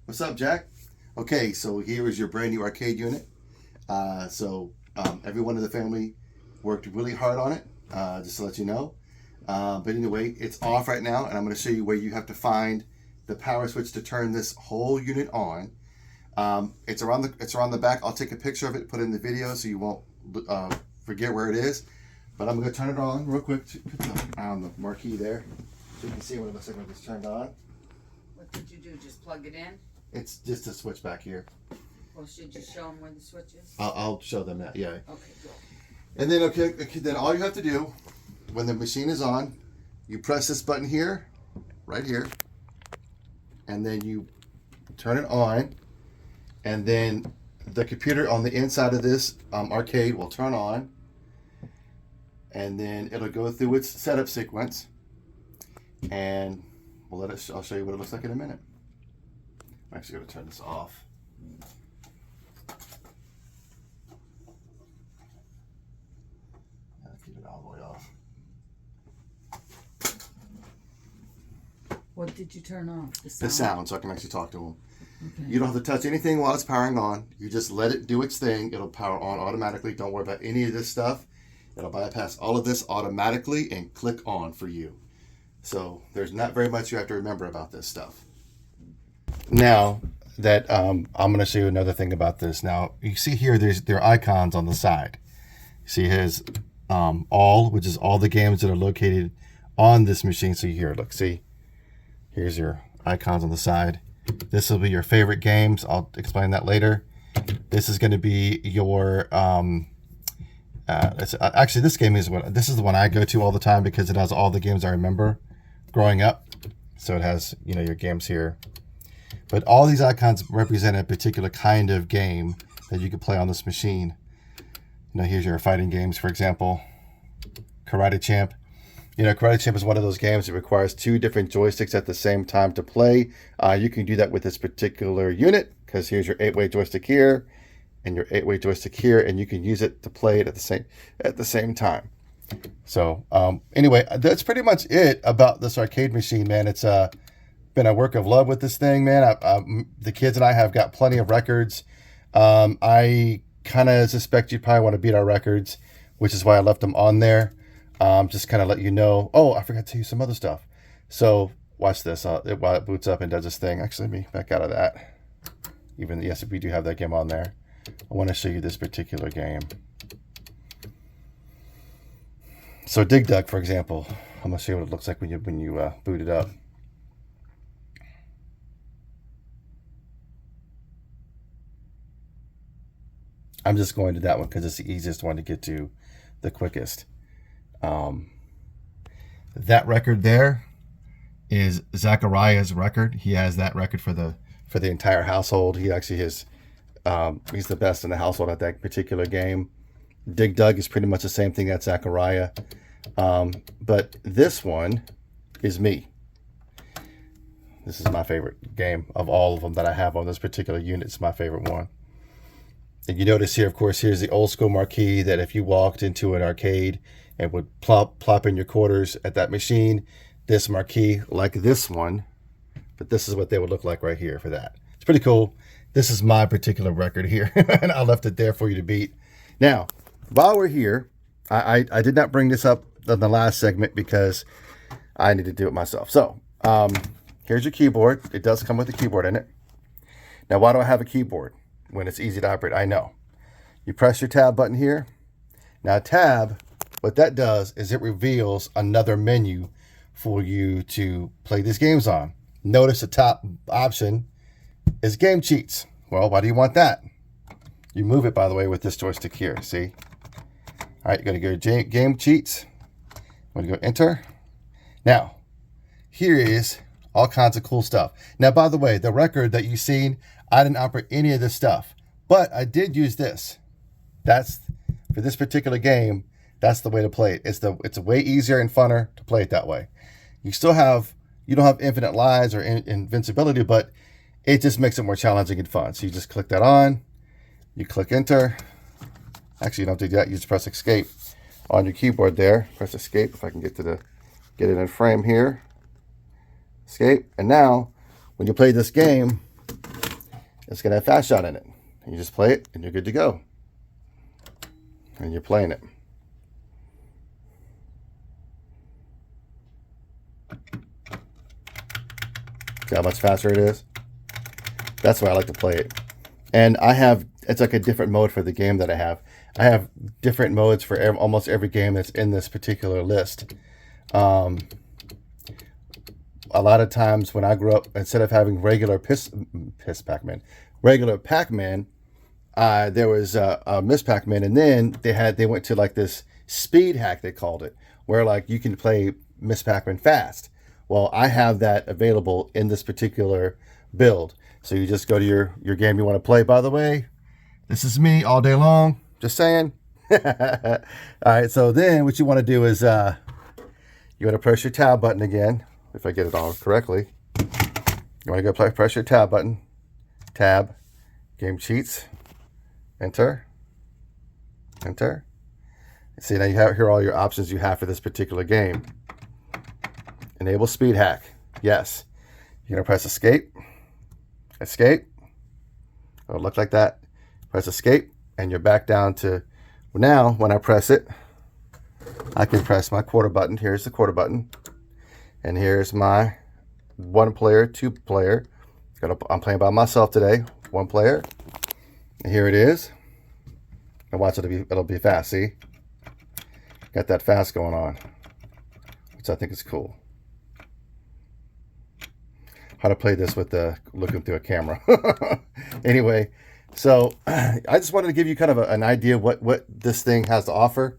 What's up, Jack? Okay, so here is your brand new arcade unit. Everyone in the family worked really hard on it, just to let you know. But anyway, it's off right now, and I'm going to show you where you have to find the power switch to turn this whole unit on. It's around the back. I'll take a picture of it, put it in the video, so you won't forget where it is. But I'm going to turn it on real quick. Put the on the marquee there, so you can see what it looks like when it's turned on. What did you do? Just plug it in? It's just a switch back here. Well, should you show them where the switch is? I'll show them that. Yeah. Okay, good. And then then all you have to do when the machine is on, you press this button here, right here, and then you turn it on, and then the computer on the inside of this arcade will turn on, and then it'll go through its setup sequence, and I'll show you what it looks like in a minute. I'm actually going to turn this off. Keep it all the way off. What did you turn off? The sound, so I can actually talk to them. Okay. You don't have to touch anything while it's powering on. You just let it do its thing. It'll power on automatically. Don't worry about any of this stuff. It'll bypass all of this automatically and click on for you. So there's not very much you have to remember about this stuff. Now that I'm going to show you another thing about this. Now you see here, there are icons on the side. You see his all, which is all the games that are located on this machine. So here, look, see, here's your icons on the side. This will be your favorite games. I'll explain that later. This is going to be your actually, this is the one I go to all the time because it has all the games I remember growing up. So it has, your games here. But all these icons represent a particular kind of game that you can play on this machine. Here's your fighting games, for example. Karate Champ. Karate Champ is one of those games that requires 2 different joysticks at the same time to play. You can do that with this particular unit because here's your 8-way joystick here and your 8-way joystick here, and you can use it to play it at the same time. So anyway, that's pretty much it about this arcade machine, man. It's been a work of love with this thing, man. The kids and I have got plenty of records. I kind of suspect you probably want to beat our records, which is why I left them on there. Just kind of let you know. Oh, I forgot to tell you some other stuff. So watch this while it boots up and does this thing. Actually, let me back out of that. Yes, we do have that game on there. I want to show you this particular game. So Dig Dug, for example. I'm going to show you what it looks like when you boot it up. I'm just going to that one because it's the easiest one to get to the quickest. That record there is Zachariah's record. He has that record for the entire household. He actually is he's the best in the household at that particular game. Dig Dug is pretty much the same thing as Zachariah. But this one is me. This is my favorite game of all of them that I have on this particular unit. It's my favorite one. And you notice here, of course, here's the old school marquee that if you walked into an arcade and would plop in your quarters at that machine, this marquee, like this one, but this is what they would look like right here for that. It's pretty cool. This is my particular record here, and I left it there for you to beat. Now, while we're here, I did not bring this up in the last segment because I need to do it myself. So, here's your keyboard. It does come with a keyboard in it. Now, why do I have a keyboard when it's easy to operate? I know. You press your tab button here. Now, tab, what that does is it reveals another menu for you to play these games on. Notice the top option is game cheats. Well, why do you want that? You move it, by the way, with this joystick here. See? All right, you're going to go game cheats. I'm going to go enter. Now, here is all kinds of cool stuff. Now, by the way, the record that you've seen, I didn't operate any of this stuff, but I did use this. That's for this particular game. That's the way to play it. It's way easier and funner to play it that way. You don't have infinite lives or invincibility, but it just makes it more challenging and fun. So you just click that on, you click enter. Actually, you don't have to do that. You just press escape on your keyboard there. Press escape if I can get it in frame here. Escape. And now, when you play this game, It's going to have Fast Shot in it. You just play it and you're good to go. And you're playing it. See how much faster it is? That's why I like to play it. And it's like a different mode for the game that I have. I have different modes for almost every game that's in this particular list. A lot of times when I grew up, instead of having regular regular Pac-Man, there was a Miss Pac-Man, and then they went to like this speed hack, they called it, where like you can play Miss Pac-Man fast. Well, I have that available in this particular build. So you just go to your game you want to play. By the way, this is me all day long. Just saying. All right, so then what you want to do is you want to press your tab button again. If I get it all correctly. You want to go press your tab button. Tab. Game cheats. Enter. Enter. See, now you have here all your options you have for this particular game. Enable speed hack. Yes. You're going to press escape. Escape. It'll look like that. Press escape and you're back down to, now when I press it, I can press my quarter button. Here's the quarter button. And here's my 1 player, 2 player. I'm playing by myself today. 1 player. And here it is. And watch, it'll be fast. See? Got that fast going on, which I think is cool. How to play this with looking through a camera. Anyway, so I just wanted to give you kind of an idea of what this thing has to offer.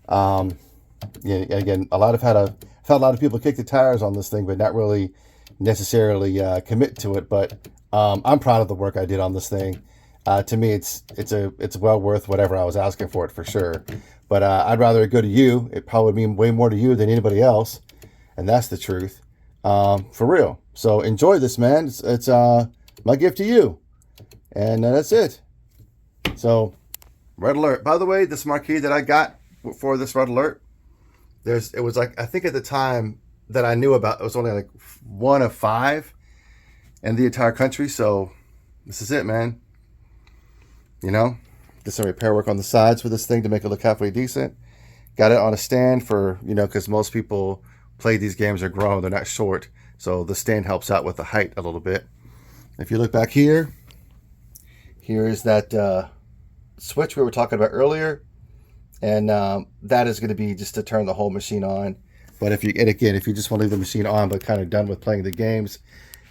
Again, I've had a lot of people kick the tires on this thing, but not really necessarily commit to it. But I'm proud of the work I did on this thing. To me, it's well worth whatever I was asking for it, for sure. But I'd rather it go to you. It probably would mean way more to you than anybody else, and that's the truth, for real. So enjoy this, man. It's my gift to you, and that's it. So, Red Alert. By the way, this marquee that I got for this Red Alert, it was like, I think at the time that I knew about, it was only like 1 of 5 in the entire country. So this is it, man. You know, did some repair work on the sides for this thing to make it look halfway decent. Got it on a stand for, because most people play these games are grown, they're not short. So the stand helps out with the height a little bit. If you look back here is that switch we were talking about earlier. And that is going to be just to turn the whole machine on. But if you just want to leave the machine on but kind of done with playing the games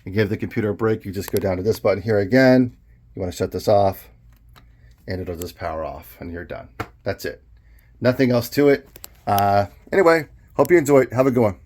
and give the computer a break, you just go down to this button here again. You want to shut this off, and it'll just power off, and you're done. That's it. Nothing else to it. Anyway, hope you enjoyed. Have a good one.